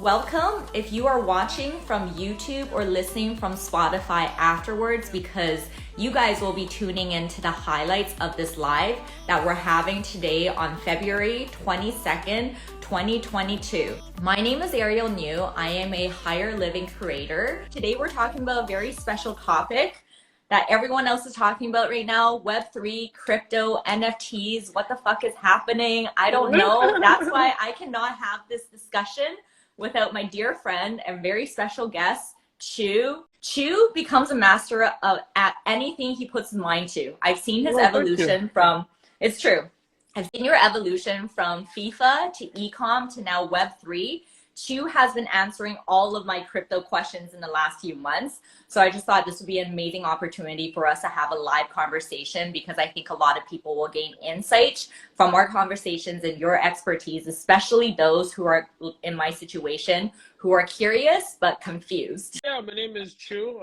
Welcome if you are watching from YouTube or listening from Spotify afterwards, because you guys will be tuning into the highlights of this live that we're having today on February 22nd, 2022. My name is Ariel Niu. I am a higher living creator. Today we're talking about a very special topic that everyone else is talking about right now: Web3, crypto, NFTs. What the fuck is happening? I don't know. That's why I cannot have this discussion without my dear friend and very special guest, Chu. Chu becomes a master at anything he puts his mind to. I've seen his evolution from, it's true. I've seen your evolution from FIFA to ecom to now Web3. Chu has been answering all of my crypto questions in the last few months. So I just thought this would be an amazing opportunity for us to have a live conversation, because I think a lot of people will gain insight from our conversations and your expertise, especially those who are in my situation, who are curious but confused. Yeah, my name is Chu.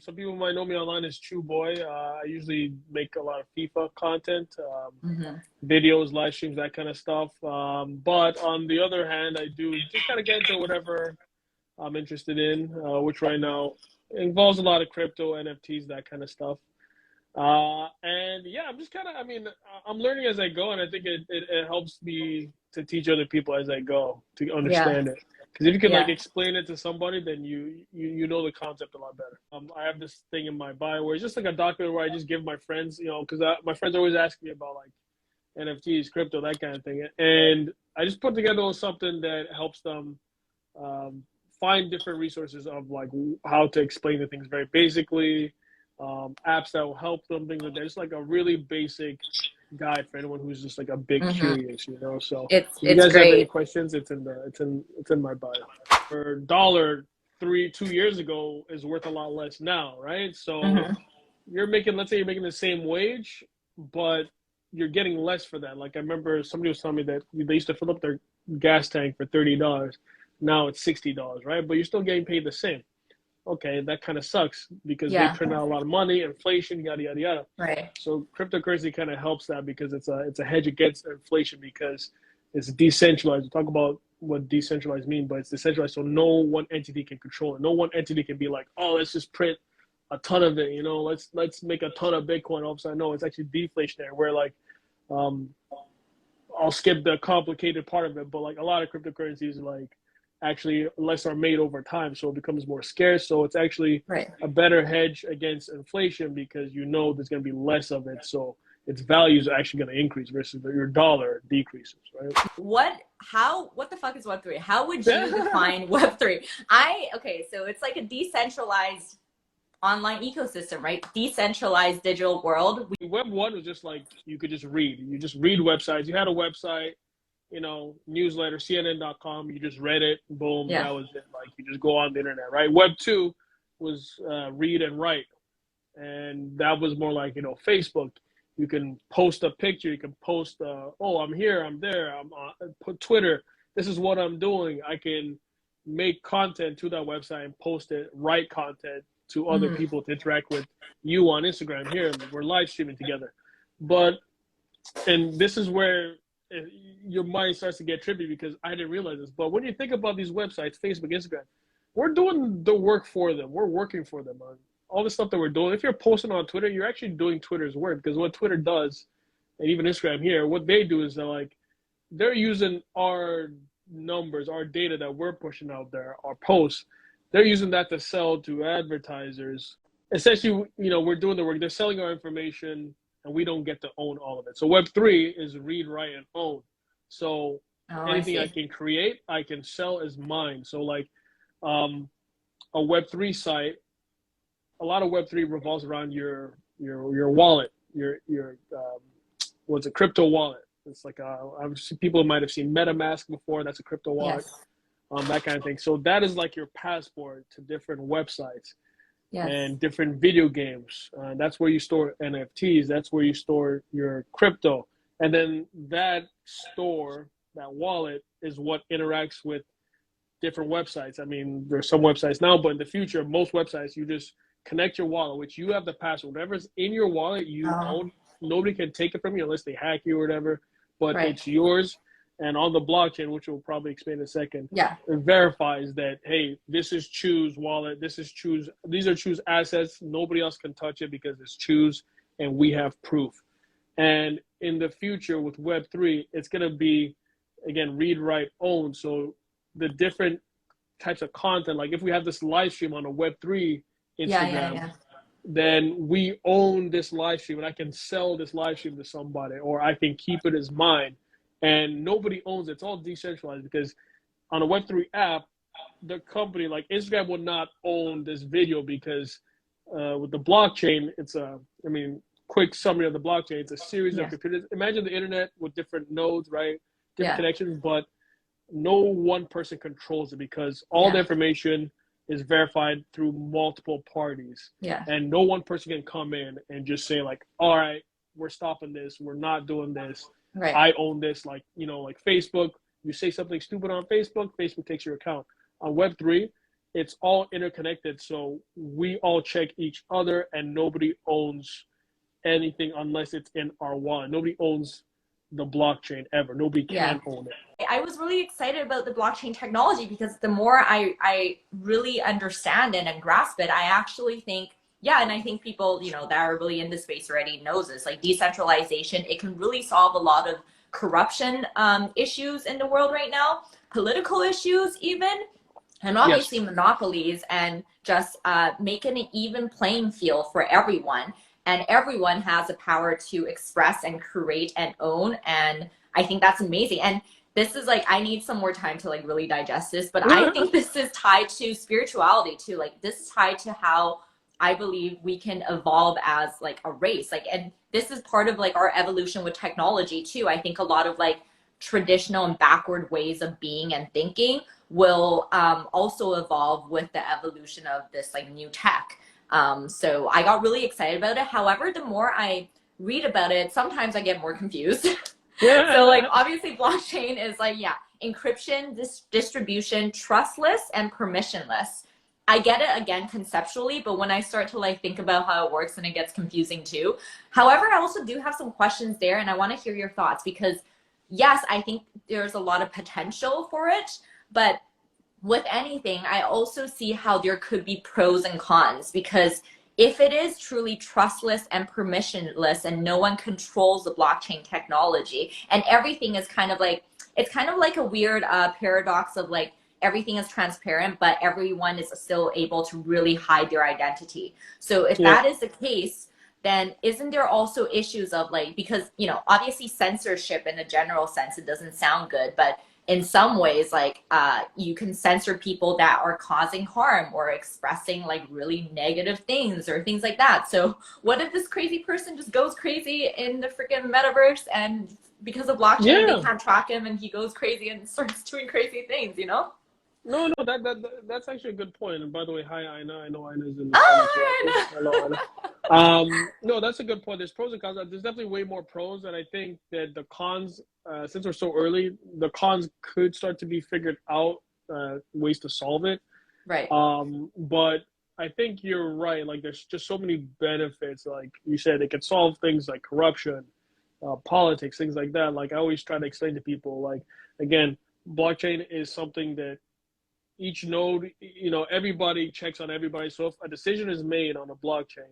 Some people might know me online as Chuboi. I usually make a lot of FIFA content, videos, live streams, that kind of stuff. But on the other hand, I do just kind of get into whatever I'm interested in, which right now involves a lot of crypto, NFTs, that kind of stuff. And yeah, I'm just kind of, I'm learning as I go, and I think it helps me to teach other people as I go to understand it. Because if you can like explain it to somebody, then you know the concept a lot better. I have this thing in my bio where it's just like a document where I just give my friends, because my friends always ask me about like NFTs, crypto, that kind of thing. And I just put together something that helps them find different resources of like how to explain the things very basically, apps that will help them, things like that. It's like a really basic guide for anyone who's just like a big curious, So if you guys great. have any questions, it's in my bio. For $2 years ago is worth a lot less now, right? So let's say you're making the same wage, but you're getting less for that. Like I remember somebody was telling me that they used to fill up their gas tank for $30. Now it's $60, right? But you're still getting paid the same. Okay, that kind of sucks because they print out a lot of money, inflation, yada yada yada. Right. So cryptocurrency kind of helps that because it's a hedge against inflation, because it's decentralized. We'll talk about what decentralized means, but it's decentralized, so no one entity can control it. No one entity can be like, oh, let's just print a ton of it. Let's make a ton of Bitcoin. All of a sudden, no, it's actually deflationary. Where like, I'll skip the complicated part of it, but like a lot of cryptocurrencies, like, actually less are made over time, so it becomes more scarce. So it's actually a better hedge against inflation, because there's going to be less of it, so its value is actually going to increase versus your dollar decreases, right? What the fuck is Web3? How would you define Web3? So it's like a decentralized online ecosystem, right? Decentralized digital world. Web 1 was just like, you could just read. You just read websites. You had a website, newsletter, CNN.com, you just read it, boom, that was it. Like, you just go on the internet, right? Web 2 was read and write. And that was more like, Facebook. You can post a picture, you can post, oh, I'm here, I'm there, put Twitter, this is what I'm doing. I can make content to that website and post it, write content to other people to interact with you on Instagram. Here, we're live streaming together. And this is where your mind starts to get trippy, because I didn't realize this, but when you think about these websites, Facebook, Instagram, we're doing the work for them. We're working for them on all the stuff that we're doing. If you're posting on Twitter, you're actually doing Twitter's work, because what Twitter does, and even Instagram here, what they do is they're using our numbers, our data that we're pushing out there, our posts. They're using that to sell to advertisers. Essentially, we're doing the work. They're selling our information, and we don't get to own all of it. So Web3 is read, write, and own. So anything I can create, I can sell as mine. So like a Web3 site, a lot of Web3 revolves around your wallet, your what's a crypto wallet. It's like people might have seen MetaMask before. That's a crypto wallet, that kind of thing. So that is like your passport to different websites. And different video games. That's where you store NFTs. That's where you store your crypto. And then that store, that wallet, is what interacts with different websites. I mean, there's some websites now, but in the future, most websites, you just connect your wallet, which you have the password. Whatever's in your wallet, you own. Nobody can take it from you unless they hack you or whatever. But it's yours. And on the blockchain, which we'll probably explain in a second, Yeah. it verifies that, hey, this is Chu's wallet, these are Chu's assets. Nobody else can touch it because it's Chu's, and we have proof. And in the future with Web3, it's going to be, again, read, write, own. So the different types of content, like if we have this live stream on a Web3 Instagram, then we own this live stream, and I can sell this live stream to somebody, or I can keep it as mine. And nobody owns it. It's all decentralized, because on a Web3 app, the company like Instagram would not own this video, because with the blockchain, it's quick summary of the blockchain. It's a series of computers. Imagine the internet with different nodes, right? Different connections, but no one person controls it, because all the information is verified through multiple parties. Yeah. And no one person can come in and just say like, all right, we're stopping this. We're not doing this. Right. I own this, like, like Facebook. You say something stupid on Facebook, Facebook takes your account. On Web3, it's all interconnected, so we all check each other, and nobody owns anything unless it's in our wallet. Nobody owns the blockchain ever. Nobody can own it. I was really excited about the blockchain technology, because the more I really understand it and grasp it, I actually think, and I think people, that are really in the space already knows this, like decentralization, it can really solve a lot of corruption issues in the world right now, political issues even, and obviously monopolies, and just making an even playing field for everyone. And everyone has the power to express and create and own. And I think that's amazing. And this is like, I need some more time to like really digest this, but I think this is tied to spirituality too. Like this is tied to how I believe we can evolve as like a race. Like, and this is part of like our evolution with technology too. I think a lot of like traditional and backward ways of being and thinking will also evolve with the evolution of this like new tech. So I got really excited about it. However, the more I read about it, sometimes I get more confused. So like obviously blockchain is like, encryption, distribution, trustless and permissionless. I get it again conceptually, but when I start to like think about how it works, and it gets confusing too. However, I also do have some questions there, and I want to hear your thoughts, because yes, I think there's a lot of potential for it, but with anything, I also see how there could be pros and cons, because if it is truly trustless and permissionless and no one controls the blockchain technology, and everything is kind of like, it's kind of like a weird paradox of like, everything is transparent, but everyone is still able to really hide their identity. So if that is the case, then isn't there also issues of like, because, obviously censorship in a general sense, it doesn't sound good, but in some ways, like you can censor people that are causing harm or expressing like really negative things or things like that. So what if this crazy person just goes crazy in the freaking metaverse, and because of blockchain, they can't track him, and he goes crazy and starts doing crazy things, No, that's actually a good point. And by the way, hi, Ina. I know Ina's in the comments. Hello, Ina. No, that's a good point. There's pros and cons. There's definitely way more pros, and I think that the cons, since we're so early, the cons could start to be figured out, ways to solve it. Right. But I think you're right. Like, there's just so many benefits. Like you said, it can solve things like corruption, politics, things like that. Like I always try to explain to people, like, again, blockchain is something that each node, everybody checks on everybody. So if a decision is made on a blockchain,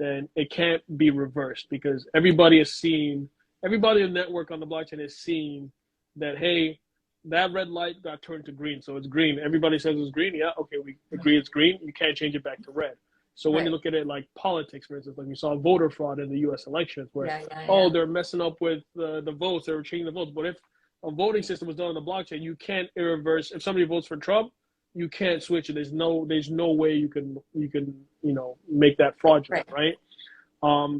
then it can't be reversed, because everybody in the network on the blockchain is seeing that, hey, that red light got turned to green, so it's green. Everybody says it's green. Yeah, okay, we agree it's green. You can't change it back to red. So when you look at it like politics, for instance, like we saw voter fraud in the U.S. elections, where they're messing up with the votes, they were changing the votes. But if a voting system was done on the blockchain, you can't reverse. If somebody votes for Trump, you can't switch it. There's no way you can make that fraudulent, right?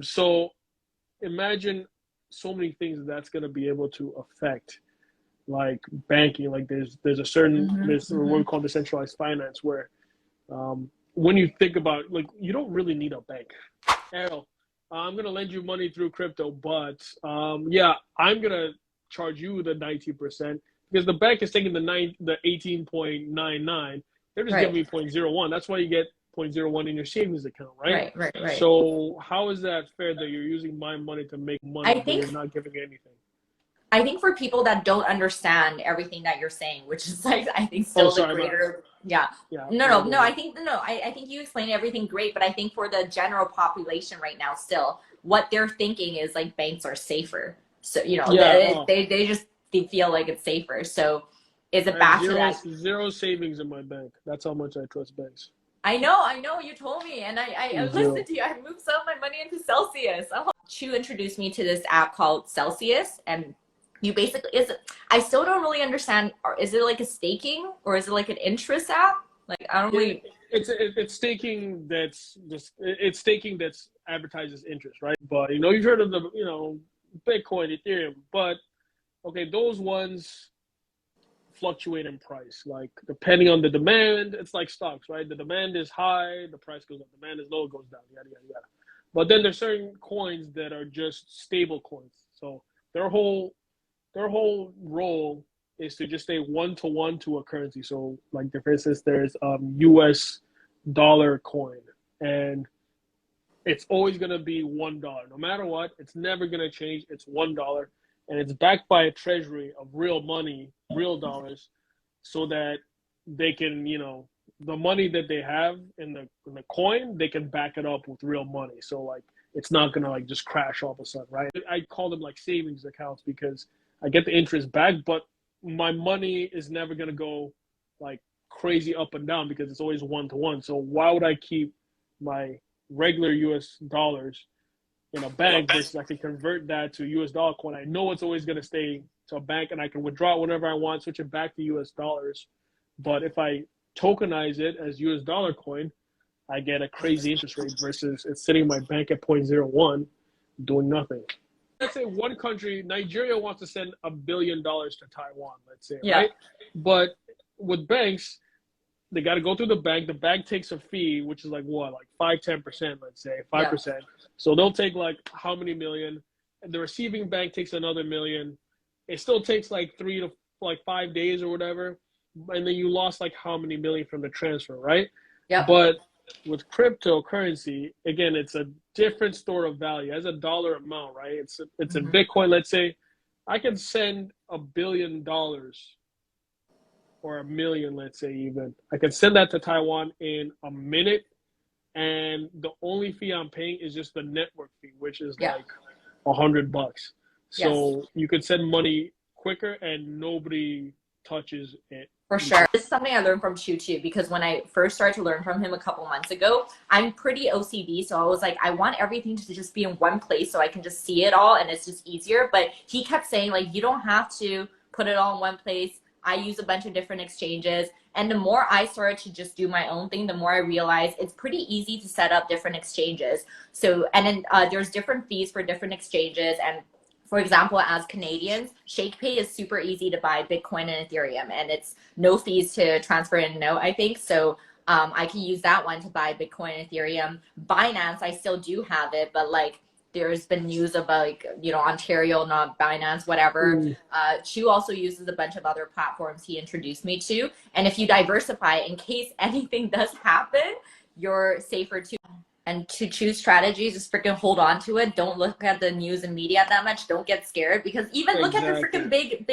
So imagine so many things that's going to be able to affect, like banking. Like there's a certain there's what we call decentralized finance, where when you think about, like, you don't really need a bank. Ariel, I'm going to lend you money through crypto, but I'm going to charge you the 19%. Because the bank is taking the 18.99, they're just giving me 0.01. That's why you get 0.01 in your savings account, right? Right. So how is that fair that you're using my money to make money, but you're not giving anything? I think for people that don't understand everything that you're saying, which is like, I think still the greater, yeah. No, I think, I think you explained everything great, but I think for the general population right now, still, what they're thinking is like banks are safer. So, you know, they just they feel like it's safer. So is it back to that? Zero savings in my bank. That's how much I trust banks. I know, you told me, and I listened to you. I moved some of my money into Celsius. Chu introduced me to this app called Celsius, and you basically I still don't really understand. Is it like a staking or is it like an interest app? Like I don't really. It's staking that's advertises interest, right? But you know, you've heard of the Bitcoin, Ethereum, but okay, those ones fluctuate in price, like depending on the demand. It's like stocks, right? The demand is high, the price goes up. Demand is low, it goes down. Yada yada yada. But then there's certain coins that are just stable coins. So their whole role is to just stay one-to-one to a currency. So like for instance, there's US dollar coin, and it's always gonna be $1. No matter what, it's never gonna change. It's $1, and it's backed by a treasury of real money, real dollars, so that they can, the money that they have in the coin, they can back it up with real money. So like it's not gonna like just crash all of a sudden, right? I call them like savings accounts because I get the interest back, but my money is never gonna go like crazy up and down because it's always one-to-one. So why would I keep my regular US dollars in a bank versus I can convert that to US dollar coin? I know it's always gonna stay to a bank, and I can withdraw it whenever I want, switch it back to US dollars. But if I tokenize it as US dollar coin, I get a crazy interest rate versus it's sitting in my bank at 0.01 doing nothing. Let's say one country, Nigeria, wants to send $1 billion to Taiwan, let's say, right? But with banks, they got to go through the bank. The bank takes a fee, which is like what, like 5-10%, let's say, 5%. Yeah. So they'll take like how many million, and the receiving bank takes another million. It still takes like 3 to 5 days or whatever, and then you lost like how many million from the transfer, right? Yeah. But with cryptocurrency, again, it's a different store of value as a dollar amount, right? It's in Bitcoin. Let's say I can send $1 billion or $1 million, let's say even. I can send that to Taiwan in a minute, and the only fee I'm paying is just the network fee, which is like $100. So you could send money quicker and nobody touches it. For sure. This is something I learned from Chu too, because when I first started to learn from him a couple months ago, I'm pretty OCD. So I was like, I want everything to just be in one place so I can just see it all and it's just easier. But he kept saying like, you don't have to put it all in one place. I use a bunch of different exchanges. And the more I started to just do my own thing, the more I realized it's pretty easy to set up different exchanges. So, and then there's different fees for different exchanges. And for example, as Canadians, ShakePay is super easy to buy Bitcoin and Ethereum, and it's no fees to transfer and note, I think. So I can use that one to buy Bitcoin and Ethereum. Binance, I still do have it, but like there's been news about like, Ontario, not Binance, whatever. Chu also uses a bunch of other platforms he introduced me to. And if you diversify, in case anything does happen, you're safer too. And to choose strategies, just freaking hold on to it. Don't look at the news and media that much. Don't get scared, because even look at the freaking big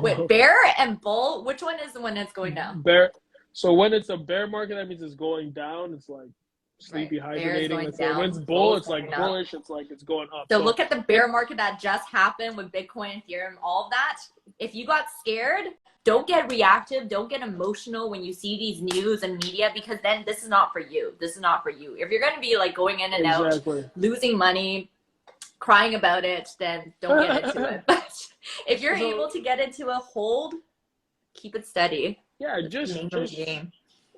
wait, bear and bull. Which one is the one that's going down? Bear. So when it's a bear market, that means it's going down. It's like sleepy, hibernating. When it's bull, it's like bullish. It's like it's going up. So look at the bear market that just happened with Bitcoin, Ethereum, all of that. If you got scared, don't get reactive. Don't get emotional when you see these news and media, because then this is not for you. This is not for you. If you're going to be like going in and out, losing money, crying about it, then don't get into it. But if you're able to get into a hold, keep it steady. Yeah, just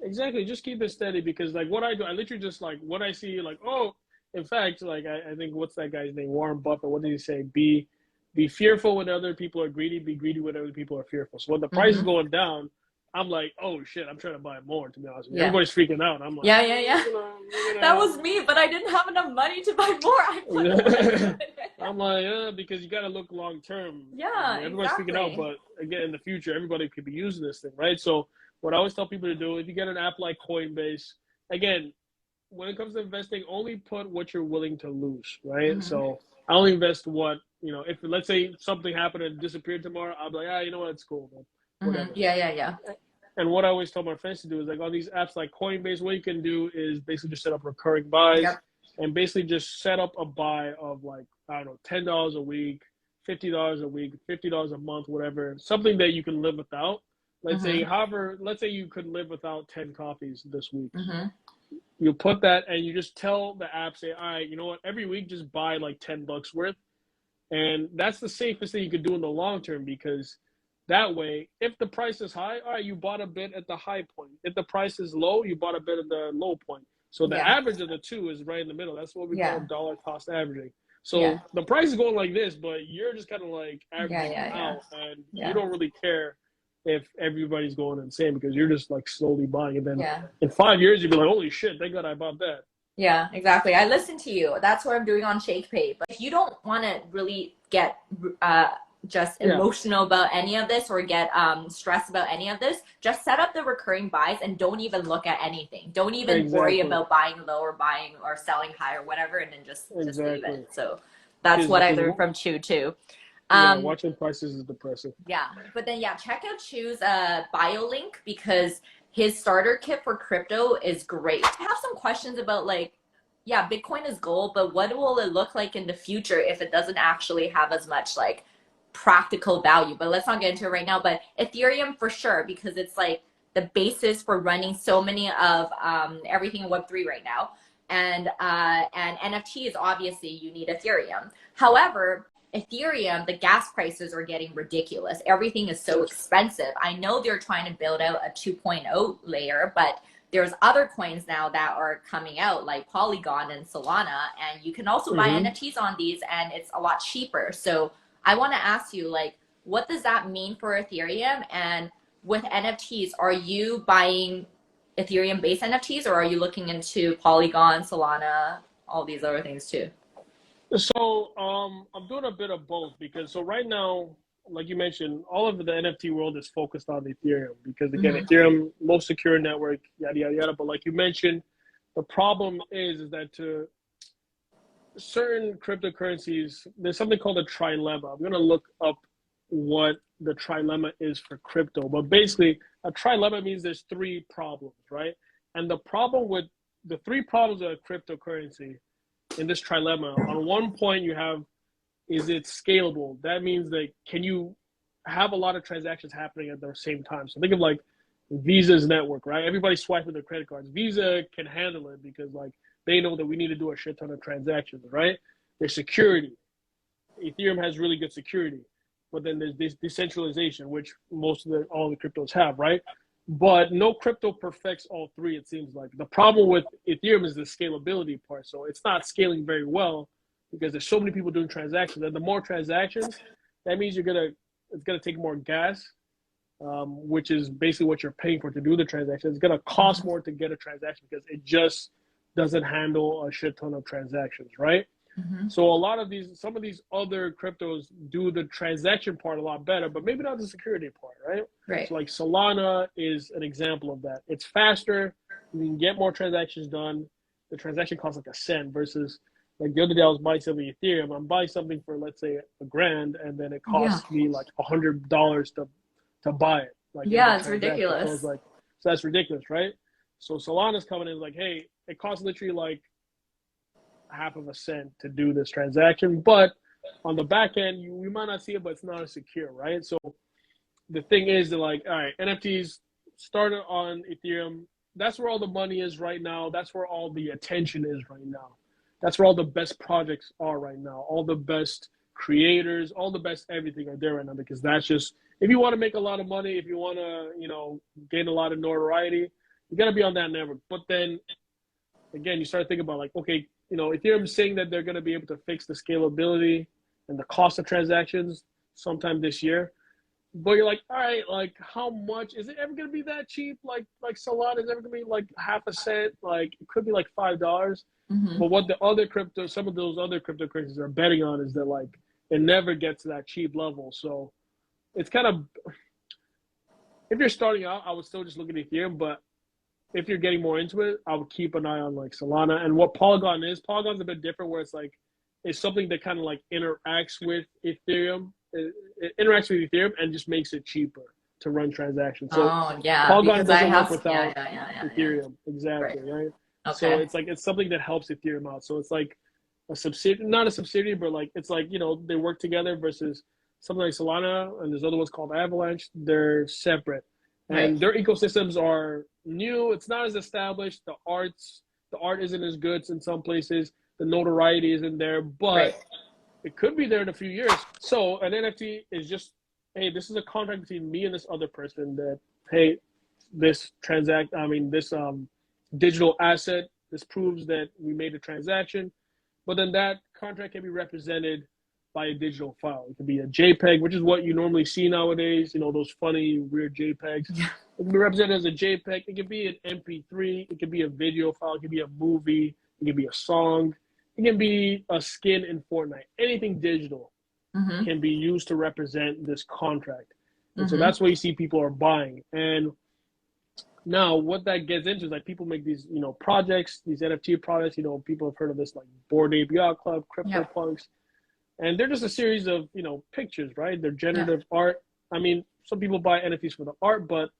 exactly. Just keep it steady, because like what I do, I literally just like what I see, like, oh, in fact, like I think what's that guy's name? Warren Buffett. What did he say? Be fearful when other people are greedy. Be greedy when other people are fearful. So when the price is going down, I'm like, oh shit, I'm trying to buy more, to be honest with you. Everybody's freaking out. I'm like, yeah. That was me, but I didn't have enough money to buy more. I'm like, because you got to look long term. Yeah, everybody's freaking out, but again, in the future, everybody could be using this thing, right? So what I always tell people to do, if you get an app like Coinbase, again, when it comes to investing, only put what you're willing to lose, right? So I only invest what, if let's say something happened and disappeared tomorrow, I'll be like, you know what, it's cool, man. Whatever. Yeah. And what I always tell my friends to do is like on these apps like Coinbase, what you can do is basically just set up recurring buys and basically just set up a buy of like, I don't know, $10 a week, $50 a week, $50 a month, whatever, something that you can live without. Let's say, let's say you could live without 10 coffees this week. You put that and you just tell the app, say, all right, you know what, every week just buy like $10 worth. And that's the safest thing you could do in the long term, because that way, if the price is high, all right, you bought a bit at the high point. If the price is low, you bought a bit at the low point. So the average of the two is right in the middle. That's what we call dollar cost averaging. So the price is going like this, but you're just kind of like averaging out, and you don't really care if everybody's going insane, because you're just like slowly buying. And then in 5 years, you'll be like, holy shit, thank God I bought that. Yeah, exactly. I listen to you. That's what I'm doing on ShakePay. But if you don't want to really get just emotional about any of this, or get stressed about any of this, just set up the recurring buys and don't even look at anything. Don't even worry about buying low or buying or selling high or whatever, and then just leave it. So that's what I learned from Chu too. Watching prices is depressing. Yeah, but then check out Chu's bio link, because his starter kit for crypto is great. I have some questions about like, Bitcoin is gold, but what will it look like in the future if it doesn't actually have as much like practical value? But let's not get into it right now. But Ethereum for sure, because it's like the basis for running so many of everything in Web3 right now. And NFTs, obviously you need Ethereum. However, Ethereum, the gas prices are getting ridiculous. Everything is so expensive. I know they're trying to build out a 2.0 layer, but there's other coins now that are coming out like Polygon and Solana, and you can also buy NFTs on these, and it's a lot cheaper. So I want to ask you, like, what does that mean for Ethereum? And with NFTs, are you buying Ethereum-based NFTs, or are you looking into Polygon, Solana, all these other things too? So I'm doing a bit of both, because right now, like you mentioned, all of the NFT world is focused on Ethereum, because again, Ethereum, most secure network, yada yada yada. But like you mentioned, the problem is that to certain cryptocurrencies, there's something called a trilemma. I'm gonna look up what the trilemma is for crypto, but basically, a trilemma means there's three problems, right? And the problem with the three problems of a cryptocurrency in this trilemma, on one point you have, is it scalable? That means that can you have a lot of transactions happening at the same time? So think of like Visa's network, right? Everybody's swiping their credit cards. Visa can handle it because like they know that we need to do a shit ton of transactions, right? There's security. Ethereum has really good security, but then there's this decentralization, which all the cryptos have, right? But no crypto perfects all three, it seems like. The problem with Ethereum is the scalability part. So it's not scaling very well because there's so many people doing transactions. And the more transactions, that means it's gonna take more gas, which is basically what you're paying for to do the transaction. It's gonna cost more to get a transaction because it just doesn't handle a shit ton of transactions, right? So some of these other cryptos do the transaction part a lot better, but maybe not the security part, right? Right. So like Solana is an example of that. It's faster, you can get more transactions done. The transaction costs like a cent versus like the other day I was buying something Ethereum. I'm buying something for let's say $1,000, and then it costs me like $100 to buy it. Like it's ridiculous. So that's ridiculous, right? So Solana's coming in like, hey, it costs literally like half of a cent to do this transaction, but on the back end we might not see it, but it's not as secure, right? So the thing is that like, all right, NFTs started on Ethereum. That's where all the money is right now. That's where all the attention is right now. That's where all the best projects are right now. All the best creators, all the best everything are there right now, because that's just, if you want to make a lot of money, if you want to gain a lot of notoriety, you got to be on that network. But then again, you start thinking about like, okay, Ethereum is saying that they're going to be able to fix the scalability and the cost of transactions sometime this year. But you're like, all right, like how much is it ever going to be that cheap? Like Solana is ever going to be like half a cent? Like it could be like $5. But what some of those other cryptocurrencies are betting on is that like it never gets to that cheap level. So it's kind of, if you're starting out, I would still just look at Ethereum, but if you're getting more into it, I would keep an eye on like Solana. And what Polygon is, Polygon's a bit different, where it's like it's something that kind of like interacts with Ethereum. It interacts with Ethereum and just makes it cheaper to run transactions. So Oh yeah, Polygon because I doesn't work have without yeah. Ethereum. Exactly, right? So Okay. it's like it's something that helps Ethereum out. So it's like a subsidiary, not a subsidiary, but like it's like, you know, they work together versus something like Solana, and there's other ones called Avalanche. They're separate, and Right. their ecosystems are new. It's not as established. The art isn't as good in some places. The notoriety isn't there, Right. but it could be there in a few years. So an NFT is just, hey, this is a contract between me and this other person that, hey, this digital asset, this proves that we made a transaction, but then that contract can be represented by a digital file. It could be a JPEG, which is what you normally see nowadays, you know, those funny, weird JPEGs. Yeah. It can be represented as a JPEG. It could be an MP3. It could be a video file. It could be a movie. It could be a song. It can be a skin in Fortnite. Anything digital Mm-hmm. can be used to represent this contract. And so Mm-hmm. that's what you see people are buying. And now what that gets into is like people make these, you know, projects, these NFT projects, you know, people have heard of this like Bored Ape Yacht Club, Yep. CryptoPunks. And they're just a series of, you know, pictures, right? They're Yep. generative art. I mean, some people buy NFTs for the art, but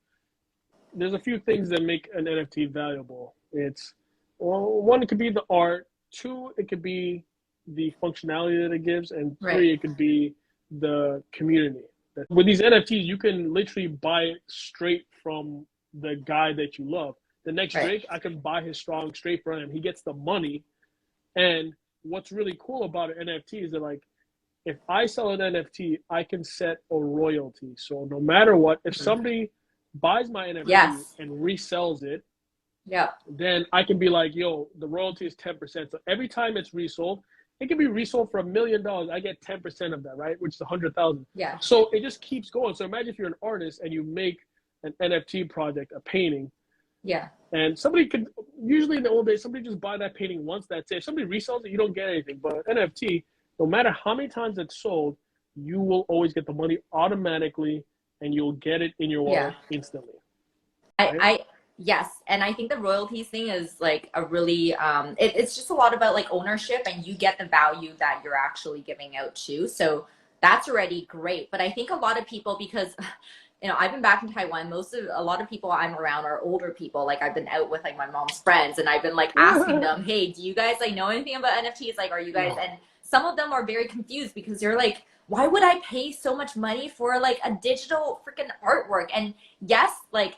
there's a few things that make an NFT valuable. It's, well, one, it could be the art. Two, it could be the functionality that it gives. And three, Right. it could be the community. With these NFTs, you can literally buy it straight from the guy that you love. The next Right. Drake, I can buy his song straight from him. He gets the money. And what's really cool about an NFT is that, like, if I sell an NFT, I can set a royalty. So no matter what, if somebody buys my NFT Yes. and resells it, Yep. then I can be like, yo, the royalty is 10%. So every time it's resold, it can be resold for $1 million. I get 10% of that, right? Which is 100,000. Yeah. So it just keeps going. So imagine if you're an artist and you make an NFT project, a painting, Yeah. and somebody could, usually in the old days, somebody just buy that painting once, that's it. If somebody resells it, you don't get anything. But NFT, no matter how many times it's sold, you will always get the money automatically and you'll get it in your wallet instantly. Right? Yes, and I think the royalties thing is like a really it's just a lot about like ownership, and you get the value that you're actually giving out to. So that's already great. But I think a lot of people, because you know, I've been back in Taiwan, a lot of people I'm around are older people. Like I've been out with like my mom's friends, and I've been like asking them, hey, do you guys like know anything about NFTs? Like, are you guys? And some of them are very confused because they're like, why would I pay so much money for like a digital freaking artwork? And yes, like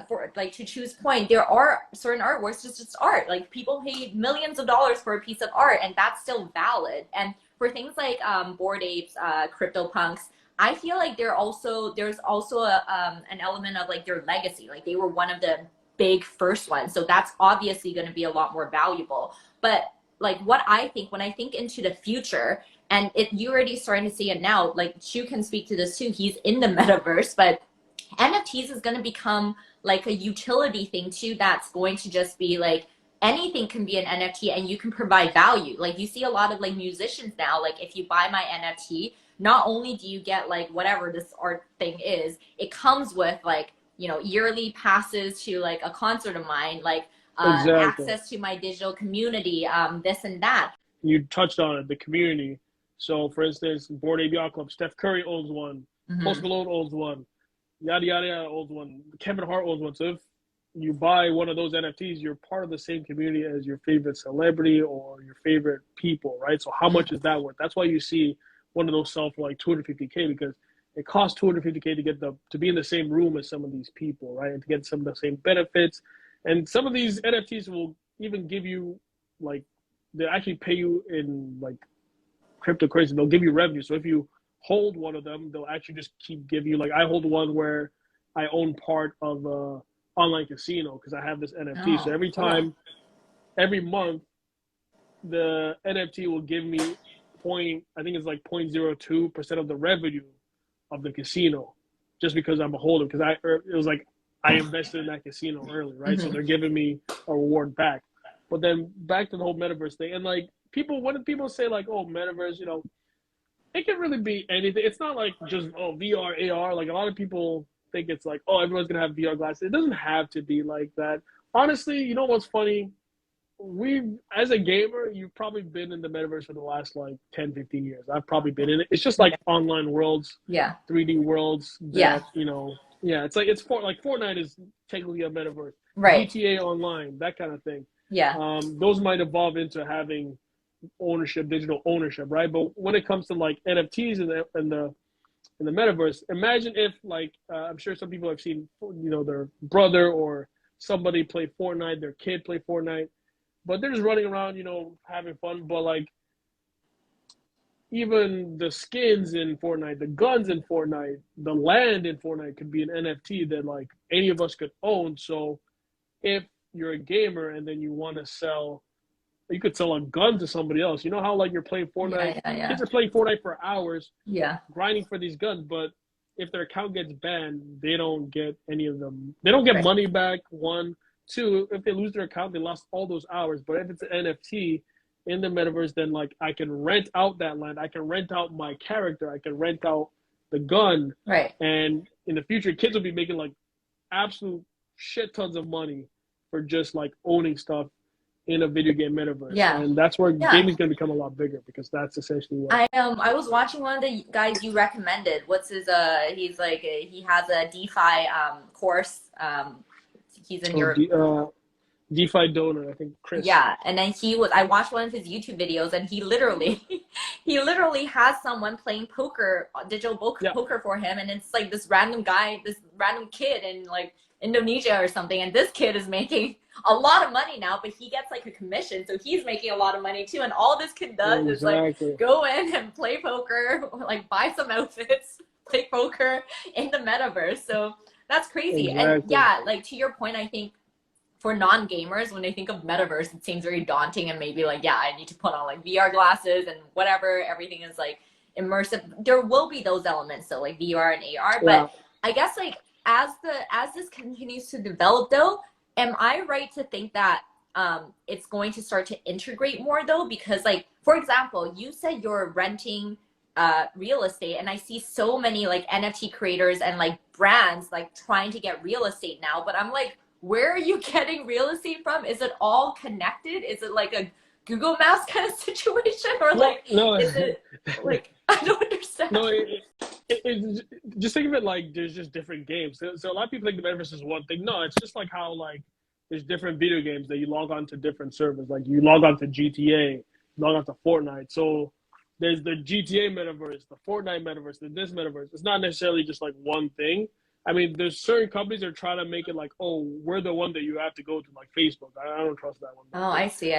for like to Chu's point, there are certain artworks just art. Like people pay millions of dollars for a piece of art, and that's still valid. And for things like Bored Apes, CryptoPunks, I feel like there's also an element of like their legacy. Like they were one of the big first ones, so that's obviously going to be a lot more valuable. But like what I think when I think into the future, and you already starting to see it now. Like Chu can speak to this too. He's in the metaverse, but NFTs is going to become like a utility thing too. That's going to just be like anything can be an NFT, and you can provide value. Like you see a lot of like musicians now. Like if you buy my NFT, not only do you get like whatever this art thing is, it comes with like, you know, yearly passes to like a concert of mine, like Exactly. access to my digital community, this and that. You touched on it, the community. So for instance, Bored Ape Yacht Club, Steph Curry owns one, Post Malone owns one, yada yada yada owns one, Kevin Hart owns one. So if you buy one of those NFTs, you're part of the same community as your favorite celebrity or your favorite people, right? So how much is that worth? That's why you see one of those sell for like $250K, because it costs $250K to get to be in the same room as some of these people, right? And to get some of the same benefits. And some of these NFTs will even give you like, they actually pay you in like cryptocurrency. They'll give you revenue. So if you hold one of them, they'll actually just keep giving you, like I hold one where I own part of a online casino because I have this NFT. So every time, every month, the NFT will give me I think it's like 0.02% of the revenue of the casino, just because I'm a holder. Because it was like I invested in that casino early, right? So they're giving me a reward back. But then back to the whole metaverse thing, and like when people say like, oh, metaverse, you know, it can really be anything. It's not like just VR, AR. Like a lot of people think it's like, oh, everyone's gonna have VR glasses. It doesn't have to be like that. honestly, you know what's funny? As a gamer, you've probably been in the metaverse for the last like 10, 15 years. I've probably been in it. It's just like Yeah. online worlds, Yeah. 3D worlds Yeah. that, yeah, it's like like Fortnite is technically a metaverse. Right. GTA Online, that kind of thing. Yeah. Those might evolve into having ownership, digital ownership, right? But when it comes to like NFTs in the metaverse, imagine if like I'm sure some people have seen their brother or somebody play Fortnite, their kid play Fortnite, but they're just running around, having fun. But like even the skins in Fortnite, the guns in Fortnite, the land in Fortnite could be an NFT that like any of us could own. So if you're a gamer and then you want to sell, you could sell a gun to somebody else. You know how like you're playing Fortnite, Yeah. kids are playing Fortnite for hours, Yeah. grinding for these guns, but if their account gets banned, they don't get any of them. They don't get Right. money back. One, two, if they lose their account, they lost all those hours. But if it's an NFT in the metaverse, then like I can rent out that land. I can rent out my character. I can rent out the gun. Right. And in the future, kids will be making like absolute shit tons of money for just like owning stuff in a video game metaverse. Yeah. And that's where Yeah. gaming is going to become a lot bigger, because that's essentially what I was watching one of the guys you recommended. What's his he's like he has a DeFi course. He's in your DeFi donor, I think, Chris. Yeah, and then I watched one of his YouTube videos, and he literally has someone playing poker, digital poker for him, and it's like this random guy, this random kid in like Indonesia or something, and this kid is making a lot of money now, but he gets like a commission, so he's making a lot of money too, and all this kid does is like go in and play poker, like buy some outfits, play poker in the metaverse. So that's crazy. And yeah, like to your point, I think for non-gamers, when they think of metaverse, it seems very daunting and maybe like, yeah, I need to put on like VR glasses and whatever, everything is like immersive. There will be those elements, so like VR and AR, but I guess like as this continues to develop though, am I right to think that it's going to start to integrate more though? Because like, for example, you said you're renting real estate, and I see so many like NFT creators and like brands like trying to get real estate now, but I'm like, where are you getting real estate from? Is it all connected? Is it like a Google Maps kind of situation, or like is it like, I don't understand. No, just think of it like there's just different games. So a lot of people think the metaverse is one thing. No, it's just like how like there's different video games that you log on to different servers. Like you log on to GTA, you log on to Fortnite. So there's the GTA metaverse, the Fortnite metaverse, this metaverse. It's not necessarily just like one thing. I mean, there's certain companies that are trying to make it like, oh, we're the one that you have to go to, like Facebook. I don't trust that one. Oh, I see.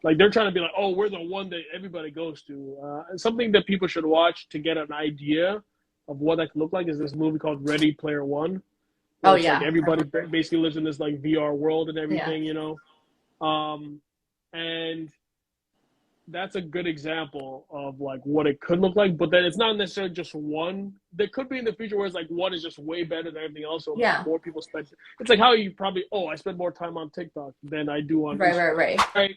Like they're trying to be like, oh, we're the one that everybody goes to. Something that people should watch to get an idea of what that could look like is this movie called Ready Player One. Oh yeah. Like everybody basically lives in this like VR world and everything, you know. And that's a good example of like what it could look like, but then it's not necessarily just one. There could be in the future where it's like one is just way better than everything else, so more people spend. It's like how you probably, I spend more time on TikTok than I do on right.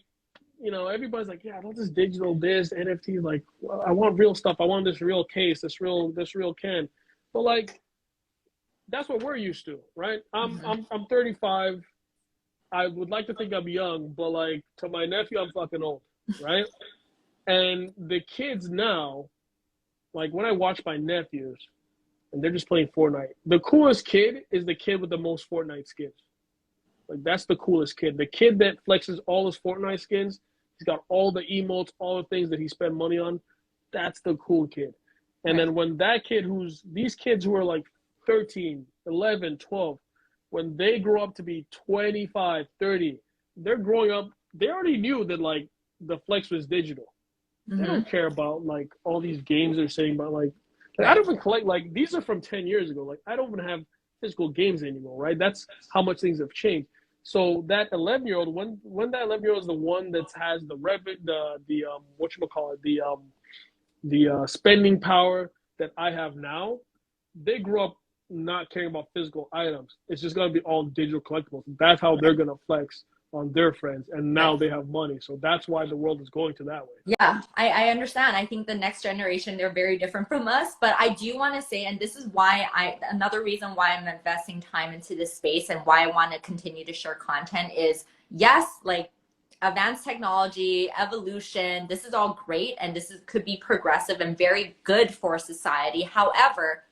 You know, everybody's like, yeah, I want this digital, this NFT, like I want real stuff. I want this real case, this real can. But like that's what we're used to, right? I'm 35. I would like to think I'm young, but like to my nephew, I'm fucking old. Right? And the kids now, like when I watch my nephews and they're just playing Fortnite, the coolest kid is the kid with the most Fortnite skins. Like that's the coolest kid. The kid that flexes all his Fortnite skins, he's got all the emotes, all the things that he spent money on. That's the cool kid. And then when that kid these kids who are like 13, 11, 12, when they grow up to be 25, 30, they're growing up, they already knew that like the flex was digital. They don't care about like all these games they're saying about like I don't even collect, like these are from 10 years ago. Like I don't even have physical games anymore, right? That's how much things have changed. So that 11-year-old, when that 11-year-old is the one that has the the spending power that I have now, they grew up not caring about physical items. It's just gonna be all digital collectibles. That's how they're gonna flex on their friends, and now they have money. So that's why the world is going to that way. Yeah, I understand. I think the next generation, they're very different from us. But I do want to say, and this is why another reason why I'm investing time into this space and why I want to continue to share content is, yes, like advanced technology, evolution, this is all great. And could be progressive and very good for society. However,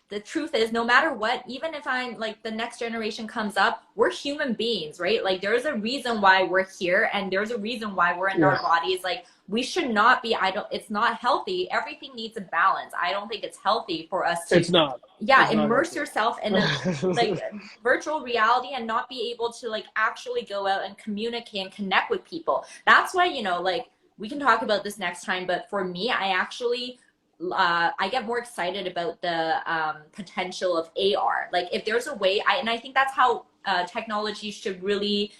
the truth is, no matter what, even if I'm like the next generation comes up, we're human beings, right? Like there's a reason why we're here, and there's a reason why we're in our bodies. Like we should not be it's not healthy. Everything needs a balance. I don't think it's healthy for us to, it's not. Yeah, it's immerse not yourself in a like virtual reality and not be able to like actually go out and communicate and connect with people. That's why, you know, like we can talk about this next time, but for me, I get more excited about the potential of AR. Like if there's a way, and I think that's how technology should really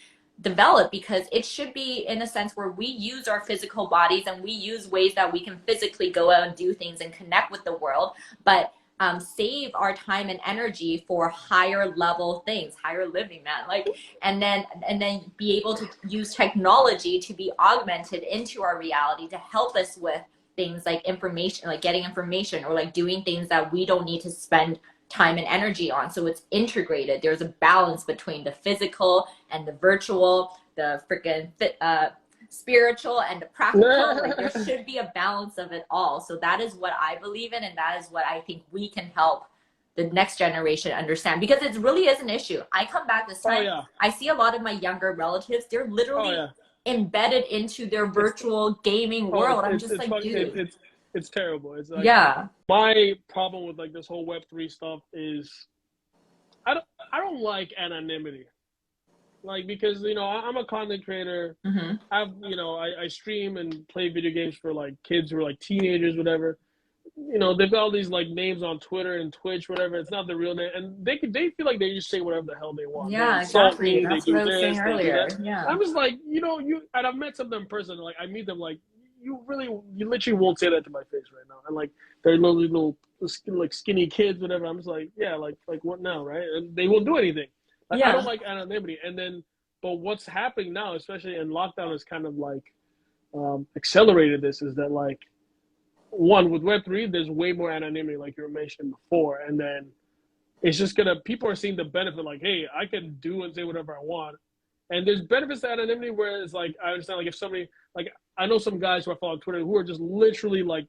develop, because it should be in a sense where we use our physical bodies and we use ways that we can physically go out and do things and connect with the world, but save our time and energy for higher level things, higher living, man. Like, and then be able to use technology to be augmented into our reality to help us with things like information, like getting information, or like doing things that we don't need to spend time and energy on. So it's integrated. There's a balance between the physical and the virtual, the freaking spiritual and the practical. Like there should be a balance of it all. So that is what I believe in, and that is what I think we can help the next generation understand, because it really is an issue. I come back this time, I see a lot of my younger relatives, they're literally embedded into their virtual gaming world. I'm just like, dude, it's terrible. It's like, my problem with like this whole Web3 stuff is I don't like anonymity. Like, because, you know, I'm a content creator. I stream and play video games for like kids who are like teenagers, whatever. You know, they've got all these like names on Twitter and Twitch, whatever. It's not the real name, and they feel like they just say whatever the hell they want. Yeah, exactly. That's what I was saying earlier. Yeah, I'm just like, you know, and I've met some of them in person. Like I meet them, like you literally won't say that to my face right now. And like they're little like skinny kids, whatever. I'm just like, yeah, like what now, right? And they won't do anything. Like, I don't like anonymity. And then, but what's happening now, especially in lockdown, is kind of like accelerated this. Is that like, one, with Web3, there's way more anonymity, like you were mentioning before, and then it's just people are seeing the benefit, like, hey, I can do and say whatever I want, and there's benefits to anonymity where it's like, I understand, like if somebody, like I know some guys who I follow on Twitter who are just literally like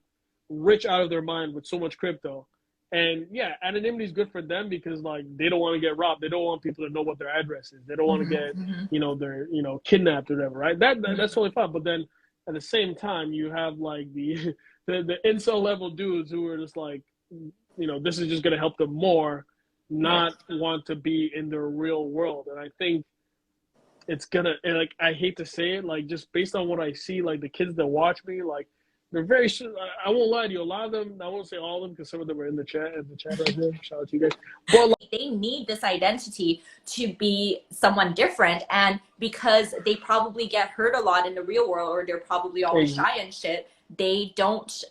rich out of their mind with so much crypto, and yeah, anonymity is good for them because like they don't want to get robbed, they don't want people to know what their address is, they don't want to get you know, their, you know, kidnapped or whatever, right? That's totally fine, but then at the same time you have like the incel level dudes who are just like, you know, this is just going to help them more not want to be in their real world. And I think it's gonna, and like, I hate to say it, like just based on what I see, like the kids that watch me, like they're very, I won't lie to you, a lot of them, I won't say all of them because some of them are in the chat right there. Shout out to you guys. But like, they need this identity to be someone different, and because they probably get hurt a lot in the real world, or they're probably always shy and shit, they don't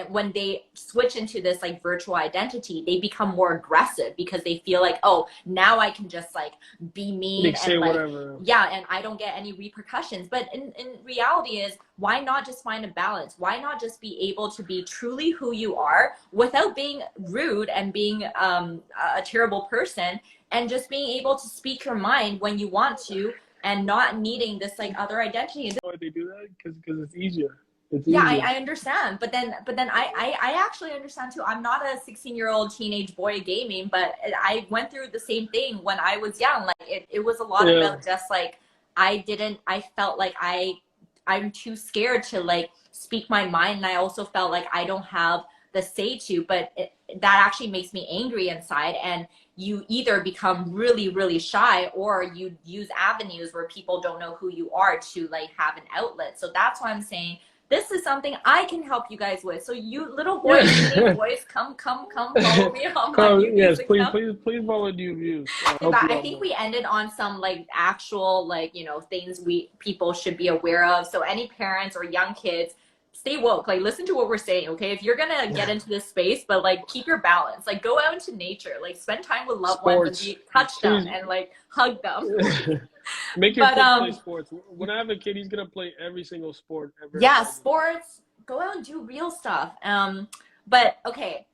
when they switch into this like virtual identity, they become more aggressive because they feel like, oh, now I can just like be mean and say like whatever. Yeah, and I don't get any repercussions. But in reality is, why not just find a balance? Why not just be able to be truly who you are without being rude and being a terrible person, and just being able to speak your mind when you want to, and not needing this like other identity. Why they do that? Because it's easier. Yeah, I understand, but then I actually understand too. I'm not a 16-year-old teenage boy gaming, but I went through the same thing when I was young. Like it was a lot about just like, I felt like I'm too scared to like speak my mind, and I also felt like I don't have the say to, but that actually makes me angry inside. And you either become really, really shy, or you use avenues where people don't know who you are to like have an outlet. So that's why I'm saying, this is something I can help you guys with. So you little boys, boys, come follow me on my yes, please follow NiuViews. I think we ended on some like actual like, you know, things people should be aware of. So any parents or young kids, stay woke. Like, listen to what we're saying, okay? If you're gonna get into this space, but like keep your balance. Like, go out into nature. Like, spend time with loved ones and touch them and like hug them. Make your But kid play sports. When I have a kid, he's gonna play every single sport ever. yeah, sports. Go out and do real stuff. But okay,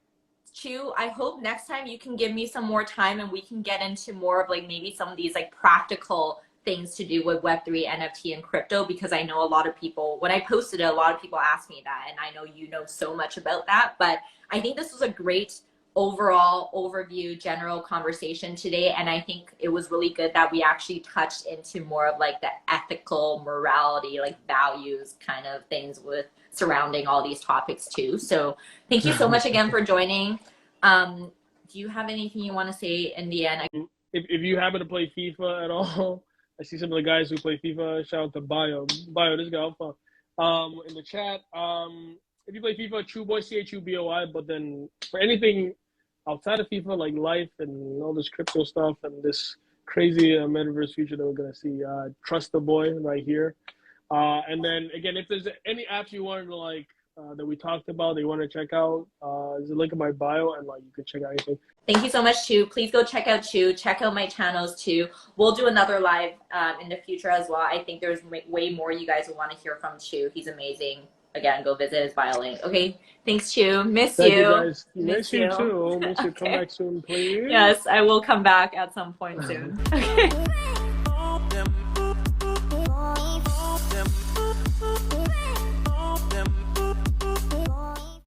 Chu, I hope next time you can give me some more time and we can get into more of like maybe some of these like practical things to do with Web3, NFT, and crypto, because I know a lot of people, when I posted it, a lot of people asked me that, and I know you know so much about that. But I think this was a great overall overview, general conversation today, and I think it was really good that we actually touched into more of like the ethical morality, like values kind of things with surrounding all these topics too. So thank you so much again for joining. Do you have anything you want to say in the end? If you happen to play FIFA at all, I see some of the guys who play FIFA. Shout out to Bio, this guy alpha. In the chat, if you play FIFA, Chuboi, Chuboi. But then for anything outside of FIFA, like life and all this crypto stuff and this crazy metaverse future that we're gonna see, trust the boy right here. And then again, if there's any apps you wanted to like that we talked about that you want to check out, there's a link in my bio, and like you can check out anything. Thank you so much, Chu. Please go check out Chu. Check out my channels too. We'll do another live in the future as well. I think there's way more you guys will want to hear from Chu. He's amazing. Again, go visit his bio link. Okay, thanks, Chu. Miss Thank you. Guys. Miss you too. Miss you. Come back soon, please. Yes, I will come back at some point soon. Okay.